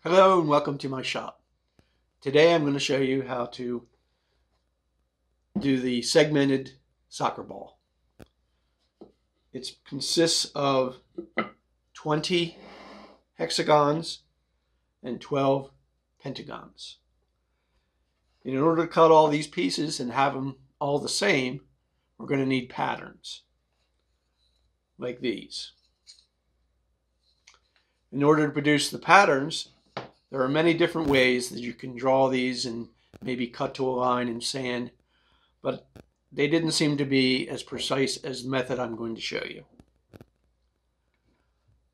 Hello and welcome to my shop. Today I'm going to show you how to do the segmented soccer ball. It consists of 20 hexagons and 12 pentagons. In order to cut all these pieces and have them all the same, we're going to need patterns like these. In order to produce the patterns, there are many different ways that you can draw these and maybe cut to a line in sand, but they didn't seem to be as precise as the method I'm going to show you.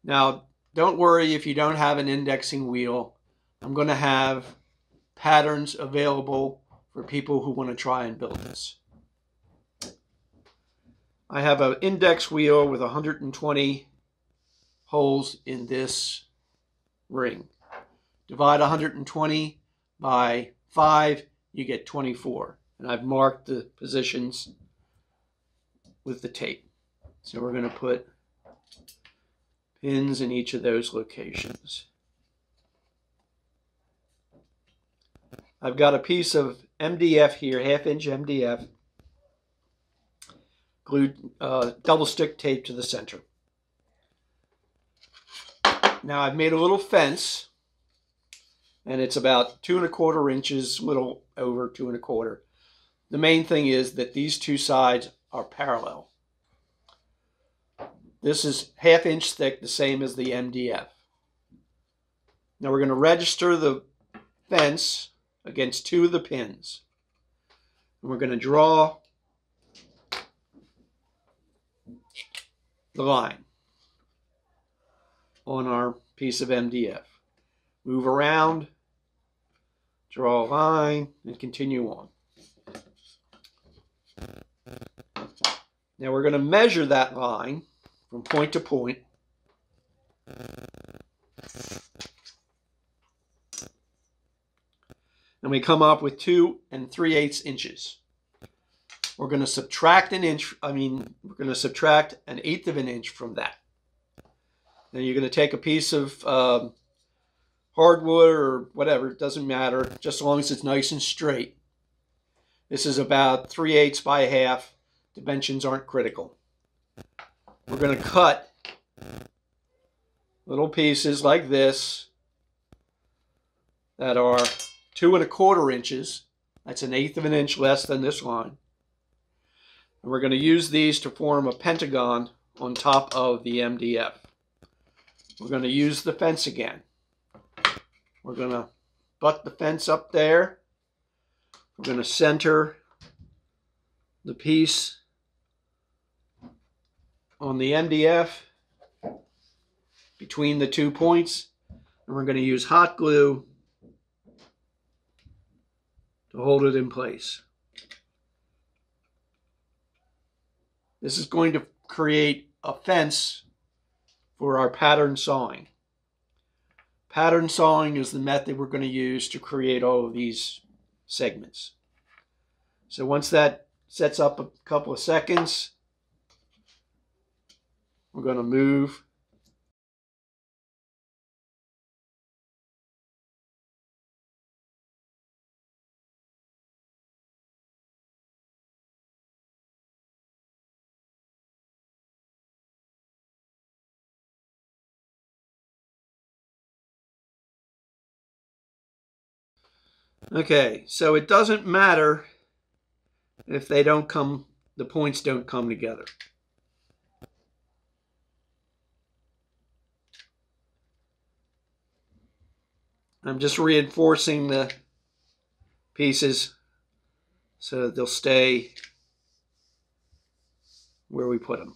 Now, don't worry if you don't have an indexing wheel. I'm going to have patterns available for people who want to try and build this. I have an index wheel with 120 holes in this ring. Divide 120 by 5, you get 24. And I've marked the positions with the tape. So we're going to put pins in each of those locations. I've got a piece of MDF here, 1/2 inch MDF, glued double stick tape to the center. Now I've made a little fence, and it's about 2 1/4 inches, a little over 2 1/4. The main thing is that these two sides are parallel. This is 1/2 inch thick, the same as the MDF. Now we're going to register the fence against 2 of the pins. And we're going to draw the line on our piece of MDF. Move around, draw a line, and continue on. Now we're going to measure that line from point to point. And we come up with 2 3/8 inches. We're going to subtract an inch, we're going to subtract 1/8 of an inch from that. Then you're going to take a piece of hardwood or whatever, it doesn't matter, just as long as it's nice and straight. This is about 3/8 by 1/2. Dimensions aren't critical. We're going to cut little pieces like this that are 2 1/4 inches. That's 1/8 of an inch less than this line. And we're going to use these to form a pentagon on top of the MDF. We're going to use the fence again. We're going to butt the fence up there. We're going to center the piece on the MDF between the 2 points. And we're going to use hot glue to hold it in place. This is going to create a fence for our pattern sawing. Pattern sawing is the method we're going to use to create all of these segments. So once that sets up a couple of seconds, we're going to move Okay, so it doesn't matter if they don't come, the points don't come together. I'm just reinforcing the pieces so that they'll stay where we put them.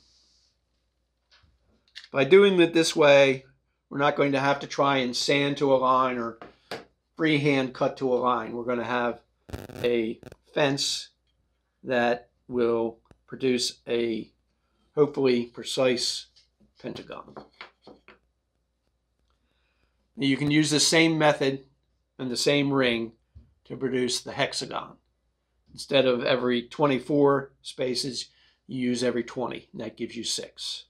By doing it this way, we're not going to have to try and sand to a line or freehand cut to a line. We're going to have a fence that will produce a hopefully precise pentagon. You can use the same method and the same ring to produce the hexagon. Instead of every 24 spaces, you use every 20, and that gives you 6.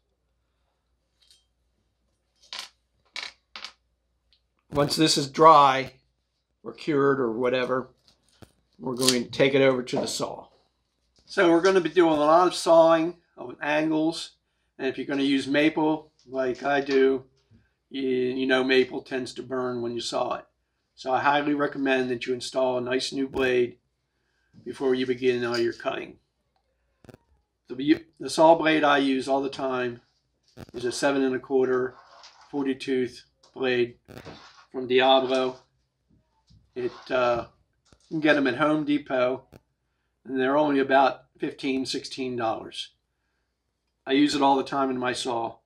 Once this is dry or cured or whatever, we're going to take it over to the saw. So we're going to be doing a lot of sawing of angles, and if you're going to use maple like I do, you know maple tends to burn when you saw it. So I highly recommend that you install a nice new blade before you begin all your cutting. The saw blade I use all the time is a 7 1/4 40 tooth blade from Diablo. You can get them at Home Depot, and they're only about $15, $16. I use it all the time in my saw.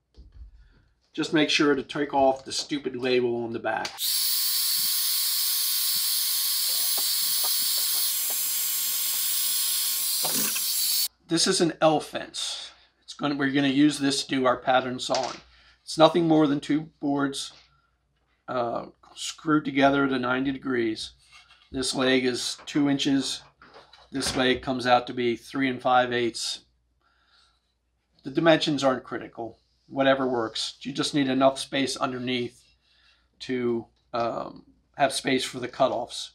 Just make sure to take off the stupid label on the back. This is an L fence. We're going to use this to do our pattern sawing. It's nothing more than 2 boards screwed together at 90 degrees. This leg is 2 inches. This leg comes out to be 3 5/8. The dimensions aren't critical. Whatever works. You just need enough space underneath to have space for the cutoffs.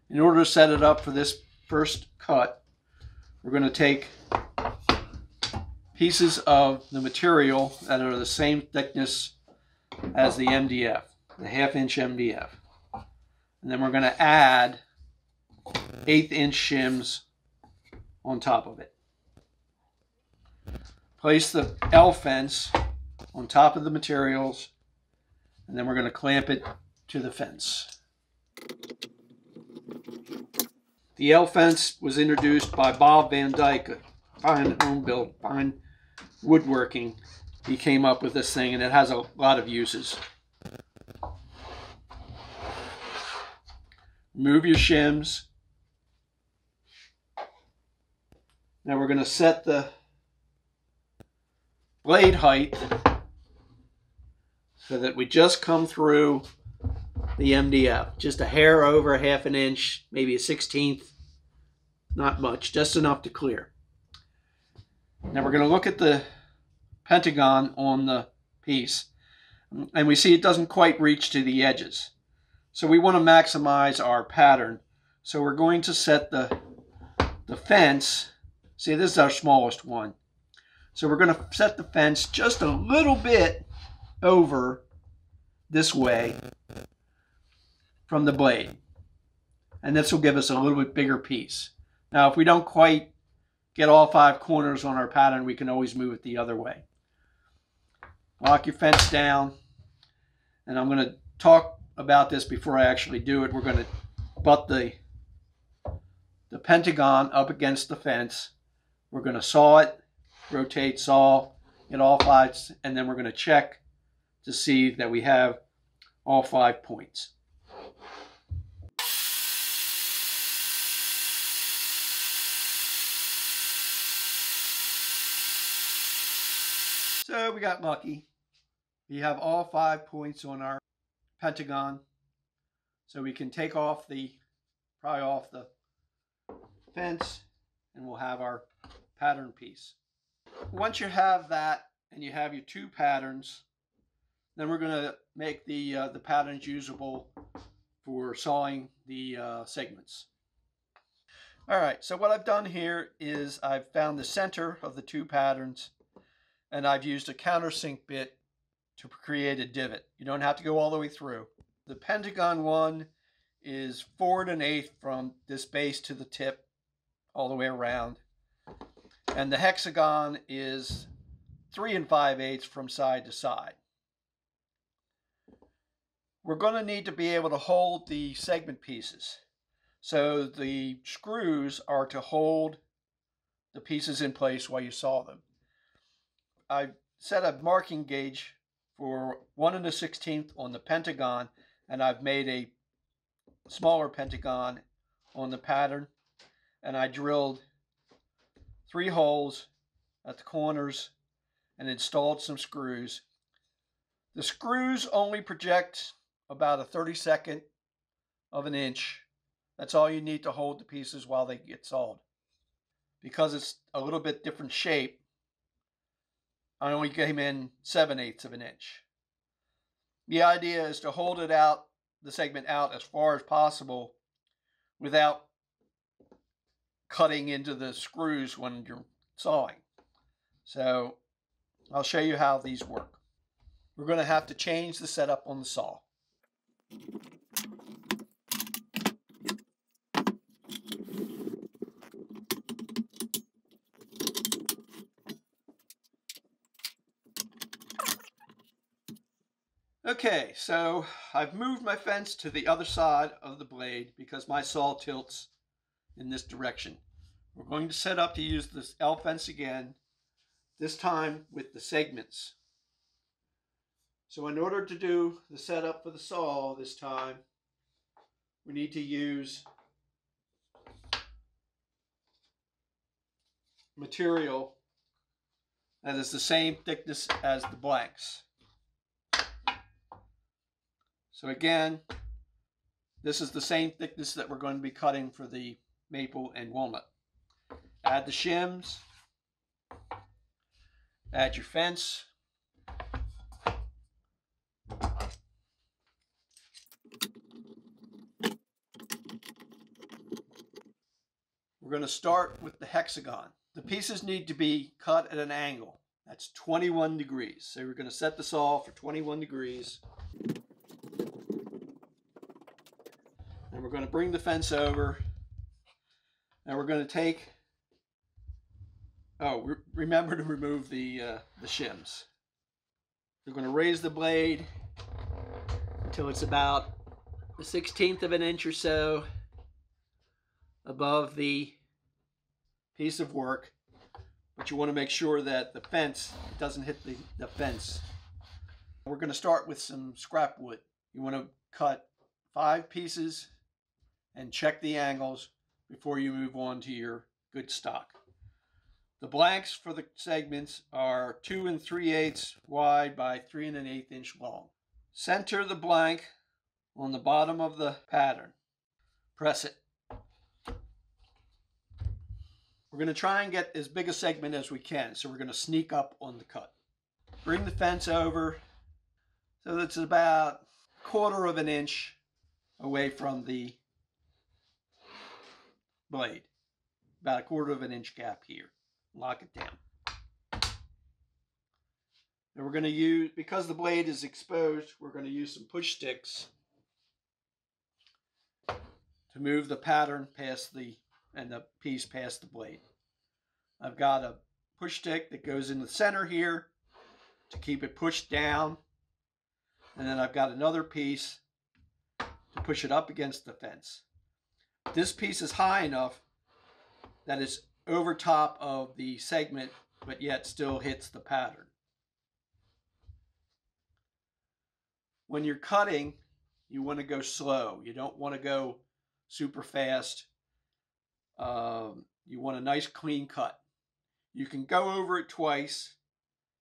In order to set it up for this first cut, we're going to take pieces of the material that are the same thickness as the MDF, the 1/2 inch MDF. And then we're going to add 1/8 inch shims on top of it. Place the L fence on top of the materials, and then we're going to clamp it to the fence. The L fence was introduced by Bob Van Dyke, fine home build, fine woodworking. He came up with this thing, and it has a lot of uses. Remove your shims. Now we're going to set the blade height so that we just come through the MDF, just a hair over 1/2 inch, maybe a 1/16, not much, just enough to clear. Now we're going to look at the pentagon on the piece, and we see it doesn't quite reach to the edges. So we want to maximize our pattern. So we're going to set the fence. See, this is our smallest one. So we're going to set the fence just a little bit over this way from the blade. And this will give us a little bit bigger piece. Now, if we don't quite get all 5 corners on our pattern, we can always move it the other way. Lock your fence down. And I'm going to talk about this before I actually do it. We're going to butt the pentagon up against the fence. We're going to saw it, rotate, saw, get all 5, and then we're going to check to see that we have all 5 points. So we got lucky. We have all 5 points on our pentagon, so we can take off probably off the fence, and we'll have our pattern piece. Once you have that and you have your 2 patterns, then we're going to make the patterns usable for sawing the segments. All right, so what I've done here is I've found the center of the 2 patterns, and I've used a countersink bit to create a divot. You don't have to go all the way through. The pentagon one is 4 1/8 from this base to the tip, all the way around. And the hexagon is 3 5/8 from side to side. We're going to need to be able to hold the segment pieces. So the screws are to hold the pieces in place while you saw them. I've set a marking gauge for 1 1/16 on the pentagon, and I've made a smaller pentagon on the pattern, and I drilled 3 holes at the corners and installed some screws. The screws only project about a 32nd of an inch. That's all you need to hold the pieces while they get sawed. Because it's a little bit different shape, I only came in 7/8 of an inch. The idea is to hold it out, the segment out as far as possible without cutting into the screws when you're sawing. So I'll show you how these work. We're going to have to change the setup on the saw. Okay, so I've moved my fence to the other side of the blade because my saw tilts in this direction. We're going to set up to use this L fence again, this time with the segments. So in order to do the setup for the saw this time, we need to use material that is the same thickness as the blanks. So again, this is the same thickness that we're going to be cutting for the maple and walnut. Add the shims, add your fence, we're going to start with the hexagon. The pieces need to be cut at an angle. That's 21 degrees. So we're going to set the saw for 21 degrees. And we're going to bring the fence over. And we're going to take, remember to remove the shims. We're going to raise the blade until it's about a 1/16 of an inch or so above the piece of work, but you want to make sure that the fence doesn't hit the fence. We're going to start with some scrap wood. You want to cut 5 pieces and check the angles before you move on to your good stock. The blanks for the segments are 2 3/8 wide by 3 1/8 inch long. Center the blank on the bottom of the pattern. Press it. We're going to try and get as big a segment as we can, so we're going to sneak up on the cut. Bring the fence over so that it's about 1/4 of an inch away from the blade. About 1/4 of an inch gap here. Lock it down. And we're going to use, because the blade is exposed, we're going to use some push sticks to move the pattern past the piece past the blade. I've got a push stick that goes in the center here to keep it pushed down, and then I've got another piece to push it up against the fence. This piece is high enough that it's over top of the segment, but yet still hits the pattern. When you're cutting, you want to go slow. You don't want to go super fast. You want a nice clean cut. You can go over it twice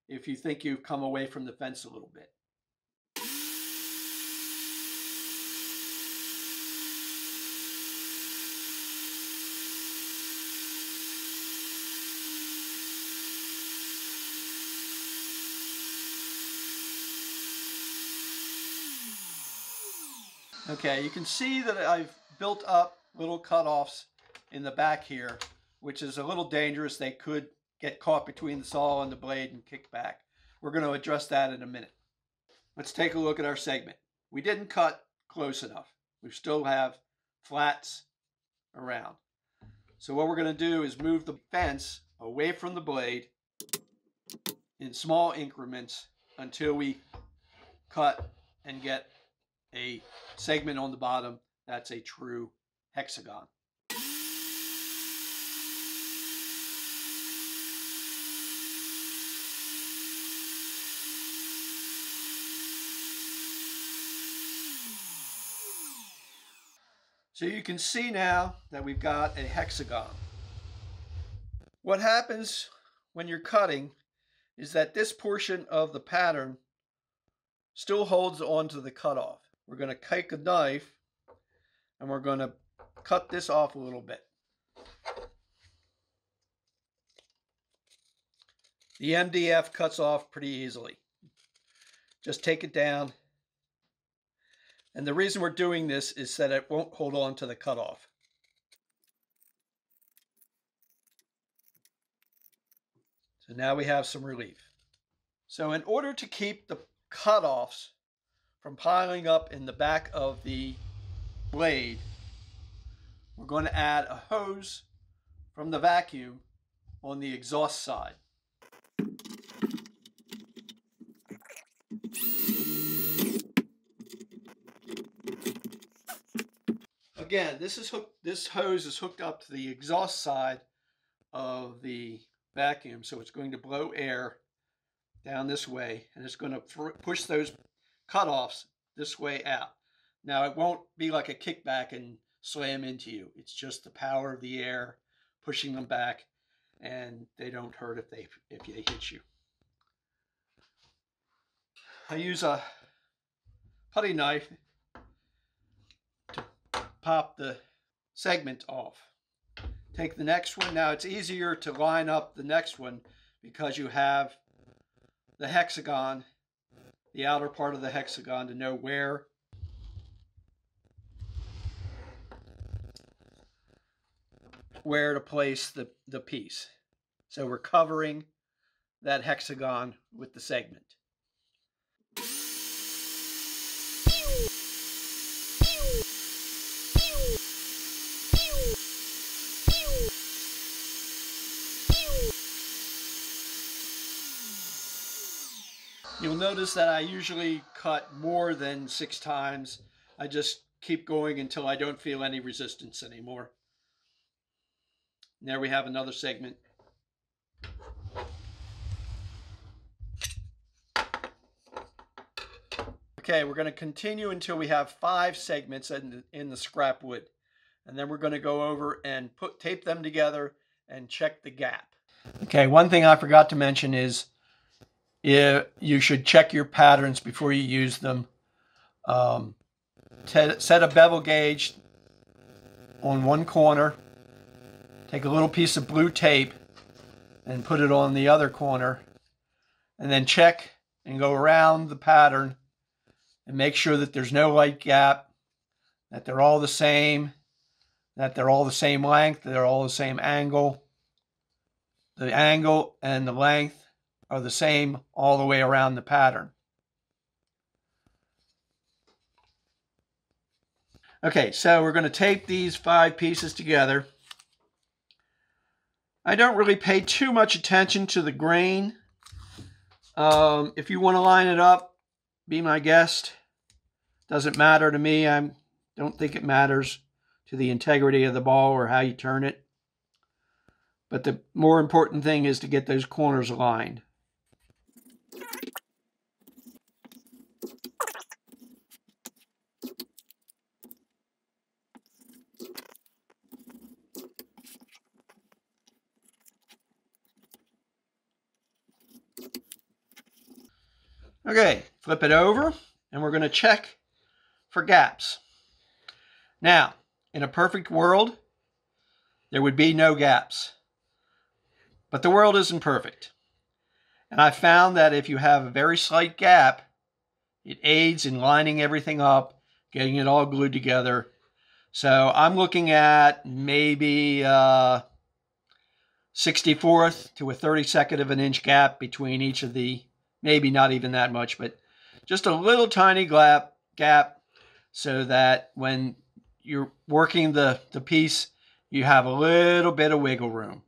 if you think you've come away from the fence a little bit. Okay, you can see that I've built up little cutoffs in the back here, which is a little dangerous. They could get caught between the saw and the blade and kick back. We're going to address that in a minute. Let's take a look at our segment. We didn't cut close enough. We still have flats around. So what we're going to do is move the fence away from the blade in small increments until we cut and get a segment on the bottom that's a true hexagon. So you can see now that we've got a hexagon. What happens when you're cutting is that this portion of the pattern still holds on to the cutoff. We're going to take a knife and we're going to cut this off a little bit. The MDF cuts off pretty easily. Just take it down And the reason we're doing this is that it won't hold on to the cutoff. So now we have some relief. So in order to keep the cutoffs from piling up in the back of the blade, we're going to add a hose from the vacuum on the exhaust side. Again, this hose is hooked up to the exhaust side of the vacuum, so it's going to blow air down this way, and it's going to push those cutoffs this way out. Now, it won't be like a kickback and slam into you. It's just the power of the air pushing them back, and they don't hurt if they hit you. I use a putty knife to pop the segment off. Take the next one. Now it's easier to line up the next one because you have the hexagon, the outer part of the hexagon, to know where to place the piece. So we're covering that hexagon with the segment. You'll notice that I usually cut more than 6 times. I just keep going until I don't feel any resistance anymore. And there we have another segment. Okay, we're going to continue until we have 5 segments in the scrap wood. And then we're going to go over and tape them together and check the gap. Okay, one thing I forgot to mention is you should check your patterns before you use them. Set a bevel gauge on one corner. Take a little piece of blue tape and put it on the other corner. And then check and go around the pattern and make sure that there's no light gap, that they're all the same, that they're all the same length, they're all the same angle. The angle and the length are the same all the way around the pattern. Okay, so we're going to tape these 5 pieces together. I don't really pay too much attention to the grain. If you want to line it up, be my guest. Doesn't matter to me. I don't think it matters to the integrity of the ball or how you turn it. But the more important thing is to get those corners aligned. Okay, flip it over, and we're going to check for gaps. Now, in a perfect world, there would be no gaps. But the world isn't perfect. And I found that if you have a very slight gap, it aids in lining everything up, getting it all glued together. So I'm looking at maybe 1/64 to a 32nd of an inch gap between each of the, maybe not even that much, but just a little tiny gap so that when you're working the piece, you have a little bit of wiggle room.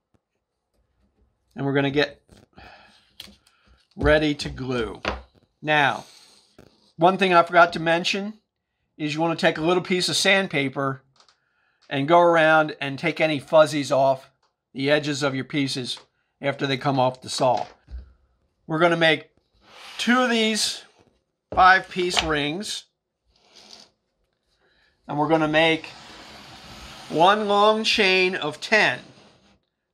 And we're going to get ready to glue. Now, one thing I forgot to mention is you want to take a little piece of sandpaper and go around and take any fuzzies off the edges of your pieces after they come off the saw. We're going to make 2 of these 5-piece rings, and we're going to make 1 long chain of 10.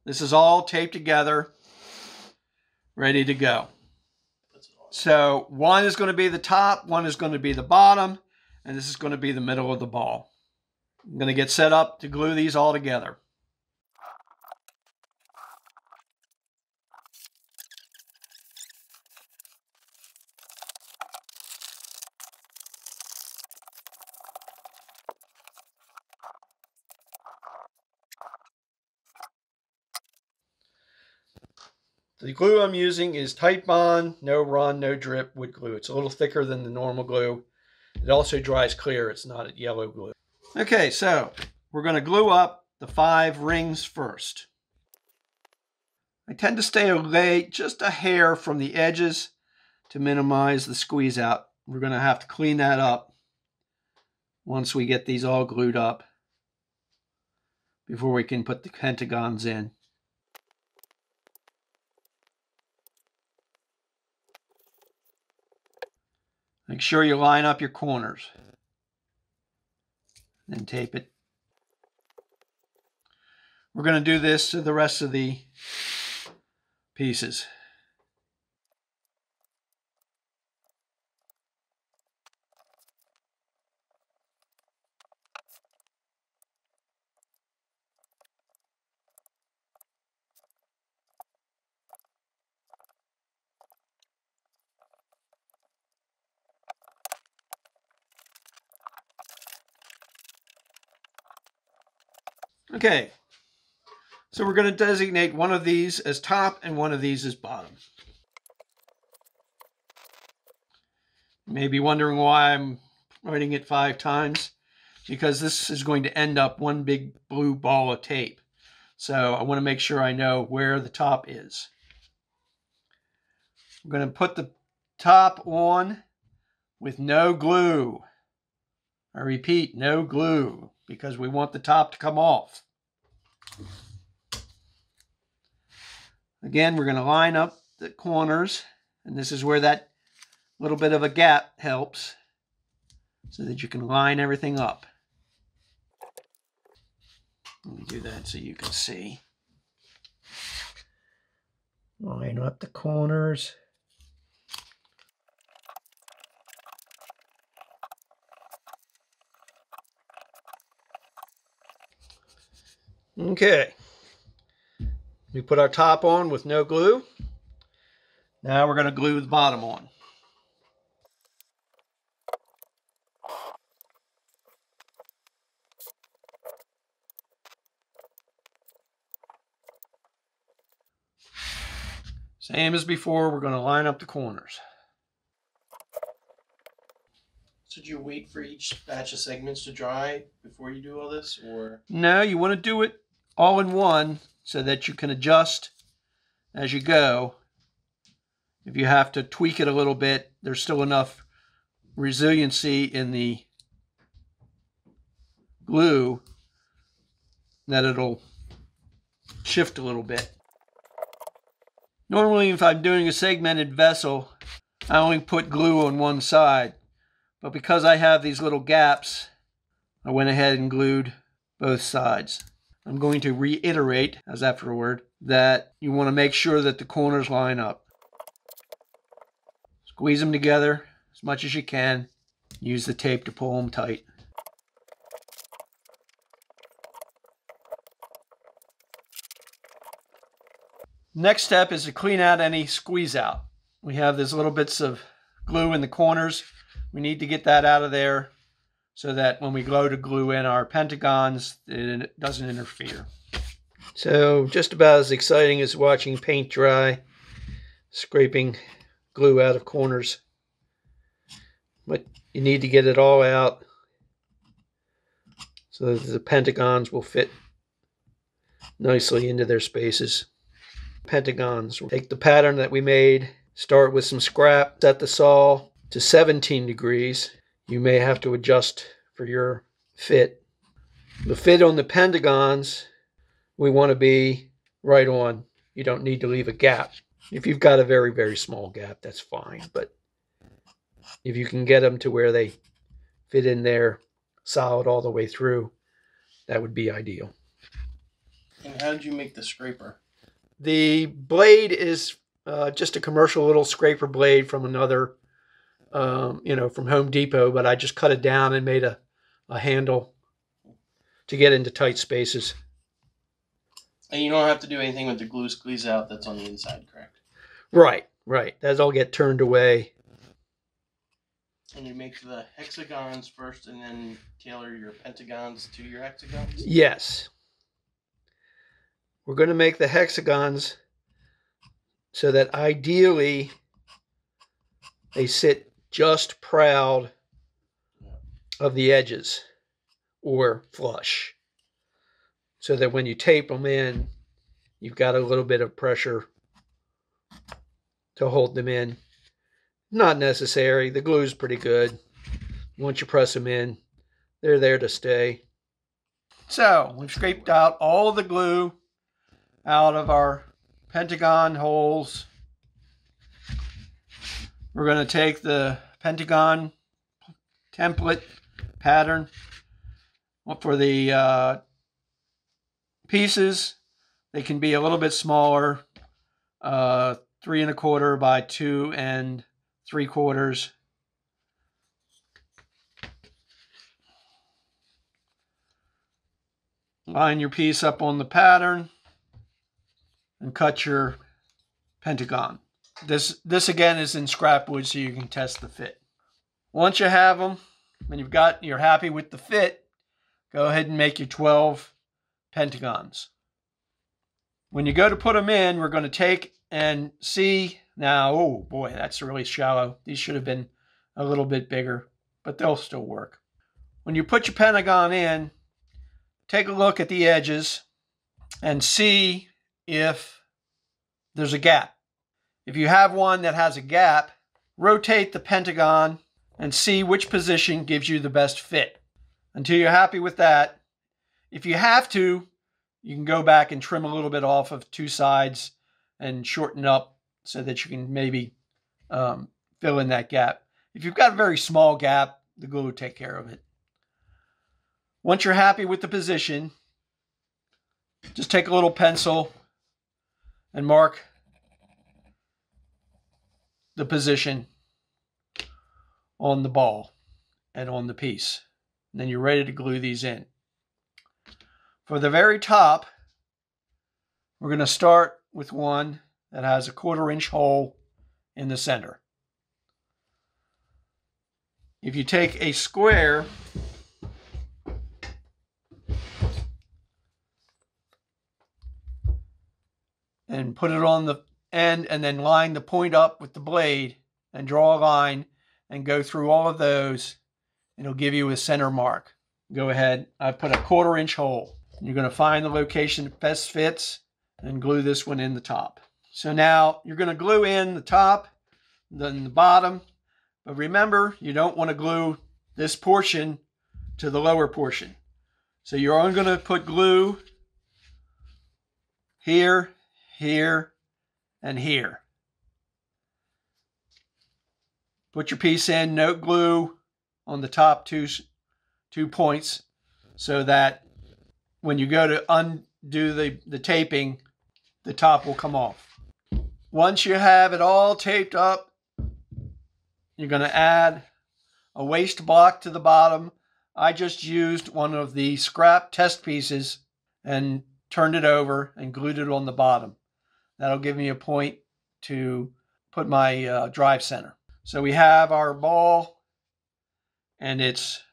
This is all taped together, ready to go. So 1 is going to be the top, 1 is going to be the bottom, and this is going to be the middle of the ball. I'm going to get set up to glue these all together. The glue I'm using is Titebond, no run, no drip wood glue. It's a little thicker than the normal glue. It also dries clear. It's not a yellow glue. Okay, so we're going to glue up the 5 rings first. I tend to stay away just a hair from the edges to minimize the squeeze out. We're going to have to clean that up once we get these all glued up before we can put the pentagons in. Make sure you line up your corners. Then tape it. We're going to do this to the rest of the pieces. Okay, so we're going to designate one of these as top and one of these as bottom. You may be wondering why I'm writing it 5 times, because this is going to end up one big blue ball of tape. So I want to make sure I know where the top is. I'm going to put the top on with no glue. I repeat, no glue, because we want the top to come off. Again, we're going to line up the corners, and this is where that little bit of a gap helps, so that you can line everything up. Let me do that so you can see. Line up the corners. Okay. We put our top on with no glue. Now we're going to glue the bottom on. Same as before, we're going to line up the corners. So do you wait for each batch of segments to dry before you do all this, or? No, you want to do it all in one so that you can adjust as you go. If you have to tweak it a little bit, there's still enough resiliency in the glue that it'll shift a little bit. Normally, if I'm doing a segmented vessel, I only put glue on one side. But because I have these little gaps, I went ahead and glued both sides. I'm going to reiterate, as afterward, that you want to make sure that the corners line up. Squeeze them together as much as you can. Use the tape to pull them tight. Next step is to clean out any squeeze out. We have these little bits of glue in the corners. We need to get that out of there so that when we go to glue in our pentagons, it doesn't interfere. So just about as exciting as watching paint dry, scraping glue out of corners. But you need to get it all out so that the pentagons will fit nicely into their spaces. Pentagons. We'll take the pattern that we made, start with some scrap, set the saw to 17 degrees. You may have to adjust for your fit. The fit on the pentagons, we want to be right on. You don't need to leave a gap. If you've got a very, very small gap, that's fine. But if you can get them to where they fit in there solid all the way through, that would be ideal. And how did you make the scraper? The blade is just a commercial little scraper blade from another, from Home Depot, but I just cut it down and made a handle to get into tight spaces. And you don't have to do anything with the glue squeeze out that's on the inside, correct? Right. That's all get turned away. And you make the hexagons first and then tailor your pentagons to your hexagons? Yes. We're going to make the hexagons so that ideally they sit just proud of the edges or flush, so that when you tape them in, you've got a little bit of pressure to hold them in. Not necessary. The glue is pretty good. Once you press them in, they're there to stay. So we've scraped out all the glue out of our pentagon holes. We're going to take the pentagon template pattern for the pieces. They can be a little bit smaller, 3 1/4 by 2 3/4. Line your piece up on the pattern and cut your pentagon. This again is in scrap wood, so you can test the fit. Once you have them and you're happy with the fit, go ahead and make your 12 pentagons. When you go to put them in, we're going to take and see now. Oh boy, that's really shallow. These should have been a little bit bigger, but they'll still work. When you put your pentagon in, take a look at the edges and see if there's a gap. If you have one that has a gap, rotate the pentagon and see which position gives you the best fit. Until you're happy with that, if you have to, you can go back and trim a little bit off of 2 sides and shorten up so that you can maybe fill in that gap. If you've got a very small gap, the glue will take care of it. Once you're happy with the position, just take a little pencil and mark the position on the ball and on the piece. And then you're ready to glue these in. For the very top, we're going to start with one that has a 1/4 inch hole in the center. If you take a square and put it on the end and then line the point up with the blade and draw a line and go through all of those, it'll give you a center mark. Go ahead. I've put a 1/4 inch hole. You're going to find the location that best fits and glue this one in the top. So now you're going to glue in the top, then the bottom. But remember, you don't want to glue this portion to the lower portion. So you're only going to put glue here, here, and here. Put your piece in, note glue on the top two points so that when you go to undo the taping, the top will come off. Once you have it all taped up, you're going to add a waste block to the bottom. I just used one of the scrap test pieces and turned it over and glued it on the bottom. That'll give me a point to put my drive center. So we have our ball and it's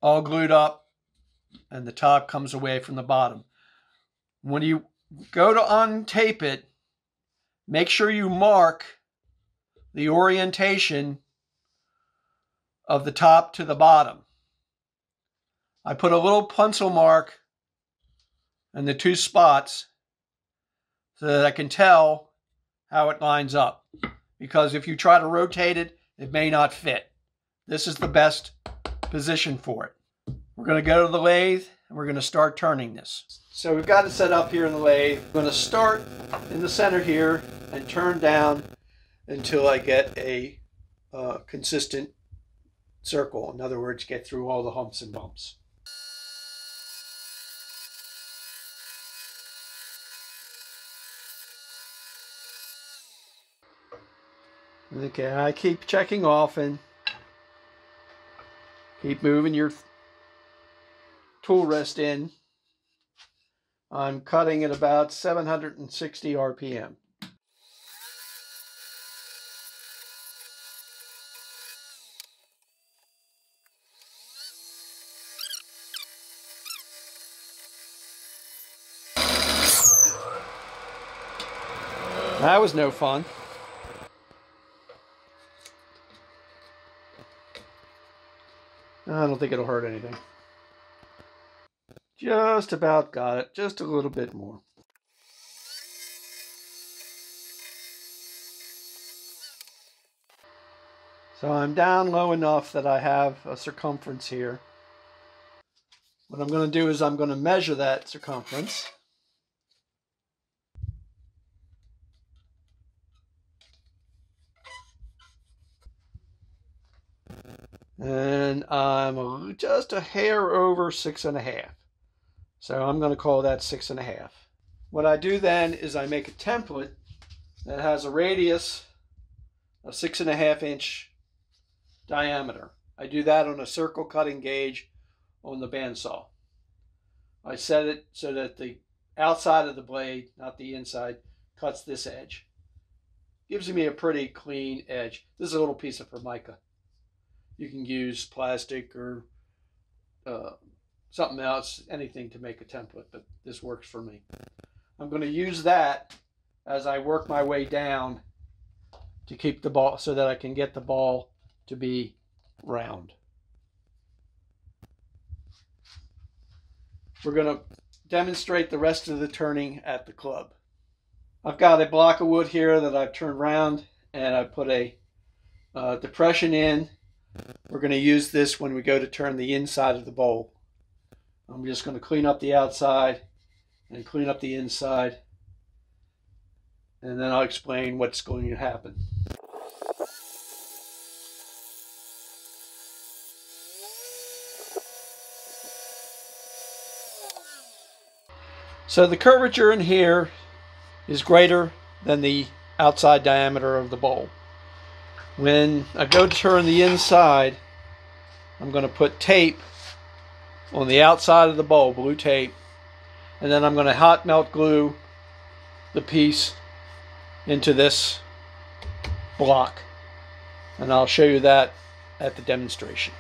all glued up and the top comes away from the bottom. When you go to untape it, make sure you mark the orientation of the top to the bottom. I put a little pencil mark in the 2 spots so that I can tell how it lines up. Because if you try to rotate it, it may not fit. This is the best position for it. We're going to go to the lathe and we're going to start turning this. So we've got it set up here in the lathe. I'm going to start in the center here and turn down until I get a consistent circle. In other words, get through all the humps and bumps. Okay, I keep checking off and keep moving your tool rest in. I'm cutting at about 760 RPM. That was no fun. I don't think it'll hurt anything. Just about got it. Just a little bit more. So I'm down low enough that I have a circumference here. What I'm going to do is I'm going to measure that circumference. And I'm just a hair over 6.5. So I'm going to call that 6.5. What I do then is I make a template that has a radius of 6.5-inch diameter. I do that on a circle cutting gauge on the bandsaw. I set it so that the outside of the blade, not the inside, cuts this edge. Gives me a pretty clean edge. This is a little piece of Formica. You can use plastic or something else, anything to make a template, but this works for me. I'm going to use that as I work my way down to keep the ball, so that I can get the ball to be round. We're going to demonstrate the rest of the turning at the club. I've got a block of wood here that I've turned round, and I put a depression in. We're going to use this when we go to turn the inside of the bowl. I'm just going to clean up the outside and clean up the inside, and then I'll explain what's going to happen. So the curvature in here is greater than the outside diameter of the bowl. When I go to turn the inside, I'm going to put tape on the outside of the bowl, blue tape, and then I'm going to hot melt glue the piece into this block, and I'll show you that at the demonstration.